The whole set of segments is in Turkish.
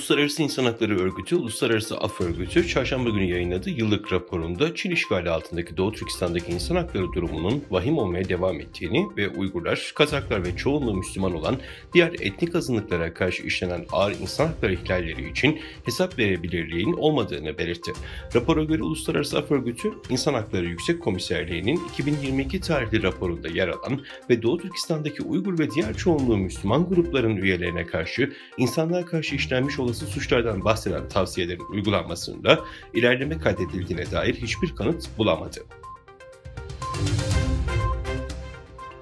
Uluslararası İnsan Hakları Örgütü, Uluslararası Af Örgütü, çarşamba günü yayınladığı yıllık raporunda Çin işgali altındaki Doğu Türkistan'daki insan hakları durumunun vahim olmaya devam ettiğini ve Uygurlar, Kazaklar ve çoğunluğu Müslüman olan diğer etnik azınlıklara karşı işlenen ağır insan hakları ihlalleri için hesap verebilirliğin olmadığını belirtti. Rapora göre Uluslararası Af Örgütü, İnsan Hakları Yüksek Komiserliği'nin 2022 tarihli raporunda yer alan ve Doğu Türkistan'daki Uygur ve diğer çoğunluğu Müslüman grupların üyelerine karşı insanlığa karşı işlenmiş olası suçlardan bahseden tavsiyelerin uygulanmasında ilerleme kaydedildiğine dair hiçbir kanıt bulamadı.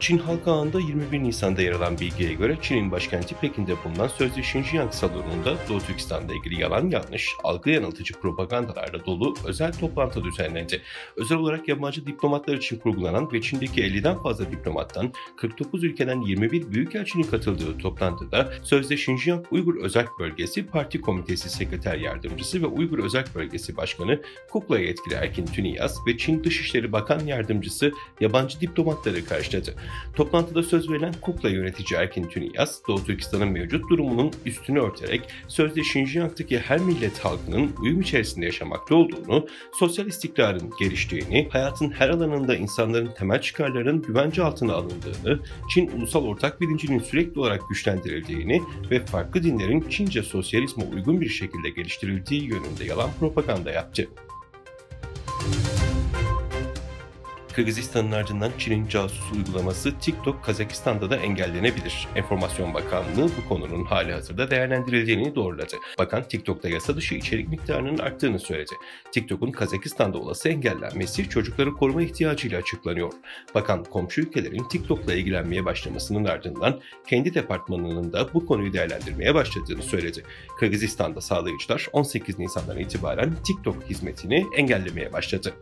Çin Halk Ağı'nda 21 Nisan'da yer alan bilgiye göre Çin'in başkenti Pekin'de bulunan sözde Xinjiang salonunda Doğu Türkistan'la ilgili yalan yanlış, algı yanıltıcı propagandalarla dolu özel toplantı düzenlendi. Özel olarak yabancı diplomatlar için kurgulanan ve Çin'deki 50'den fazla diplomattan 49 ülkeden 21 büyükelçinin katıldığı toplantıda sözde Xinjiang Uygur Özerk Bölgesi Parti Komitesi Sekreter Yardımcısı ve Uygur Özerk Bölgesi Başkanı Kukla yetkili Erkin Tüniyaz ve Çin Dışişleri Bakan Yardımcısı yabancı diplomatları karşıladı. Toplantıda söz verilen Kukla yönetici Erkin Tüniyaz, Doğu Türkistan'ın mevcut durumunun üstünü örterek sözde Xinjiang'daki her millet halkının uyum içerisinde yaşamakta olduğunu, sosyal istikrarın geliştiğini, hayatın her alanında insanların temel çıkarlarının güvence altına alındığını, Çin ulusal ortak bilincinin sürekli olarak güçlendirildiğini ve farklı dinlerin Çince sosyalizme uygun bir şekilde geliştirildiği yönünde yalan propaganda yaptı. Kırgızistan'ın ardından Çin'in casus uygulaması TikTok, Kazakistan'da da engellenebilir. Enformasyon Bakanlığı bu konunun halihazırda değerlendirildiğini doğruladı. Bakan TikTok'ta yasa dışı içerik miktarının arttığını söyledi. TikTok'un Kazakistan'da olası engellenmesi çocukları koruma ihtiyacıyla açıklanıyor. Bakan komşu ülkelerin TikTok'la ilgilenmeye başlamasının ardından kendi departmanının da bu konuyu değerlendirmeye başladığını söyledi. Kırgızistan'da sağlayıcılar 18 Nisan'dan itibaren TikTok hizmetini engellemeye başladı.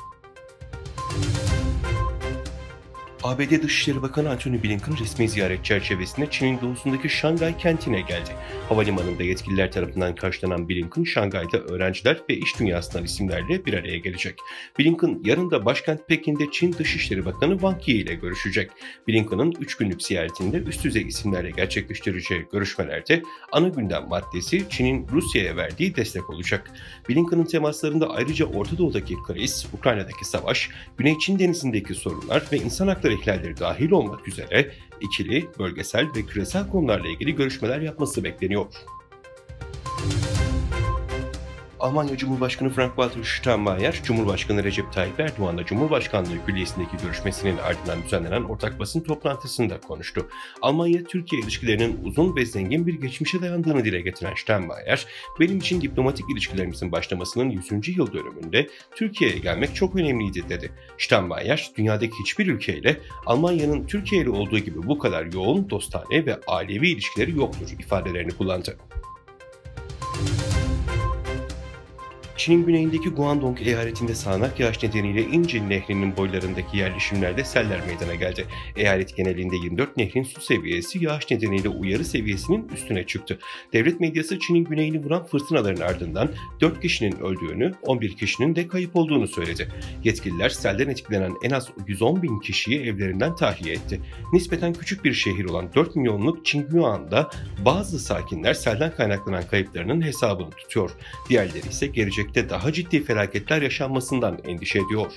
ABD Dışişleri Bakanı Antony Blinken resmi ziyaret çerçevesinde Çin'in doğusundaki Şangay kentine geldi. Havalimanında yetkililer tarafından karşılanan Blinken, Şangay'da öğrenciler ve iş dünyasından isimlerle bir araya gelecek. Blinken yarın da başkent Pekin'de Çin Dışişleri Bakanı Wang Yi ile görüşecek. Blinken'ın 3 günlük ziyaretinde üst düzey isimlerle gerçekleştireceği görüşmelerde ana gündem maddesi Çin'in Rusya'ya verdiği destek olacak. Blinken'ın temaslarında ayrıca Orta Doğu'daki kriz, Ukrayna'daki savaş, Güney Çin Denizi'ndeki sorunlar ve insan hakları ihlalleri dahil olmak üzere ikili, bölgesel ve küresel konularla ilgili görüşmeler yapması bekleniyor. Almanya Cumhurbaşkanı Frank-Walter Steinmeier, Cumhurbaşkanı Recep Tayyip Erdoğan'la Cumhurbaşkanlığı Külliyesi'ndeki görüşmesinin ardından düzenlenen ortak basın toplantısında konuştu. Almanya-Türkiye ilişkilerinin uzun ve zengin bir geçmişe dayandığını dile getiren Steinmeier, "Benim için diplomatik ilişkilerimizin başlamasının 100. yıl dönümünde Türkiye'ye gelmek çok önemliydi," dedi. Steinmeier, dünyadaki hiçbir ülkeyle Almanya'nın Türkiye ile olduğu gibi bu kadar yoğun, dostane ve ailevi ilişkileri yoktur ifadelerini kullandı. Çin'in güneyindeki Guangdong eyaletinde sağanak yağış nedeniyle İncil Nehri'nin boylarındaki yerleşimlerde seller meydana geldi. Eyalet genelinde 24 nehrin su seviyesi yağış nedeniyle uyarı seviyesinin üstüne çıktı. Devlet medyası Çin'in güneyini vuran fırtınaların ardından 4 kişinin öldüğünü, 11 kişinin de kayıp olduğunu söyledi. Yetkililer selden etkilenen en az 110 bin kişiyi evlerinden tahliye etti. Nispeten küçük bir şehir olan 4 milyonluk Qingyuan'da bazı sakinler selden kaynaklanan kayıplarının hesabını tutuyor. Diğerleri ise gelecek daha ciddi felaketler yaşanmasından endişe ediyor.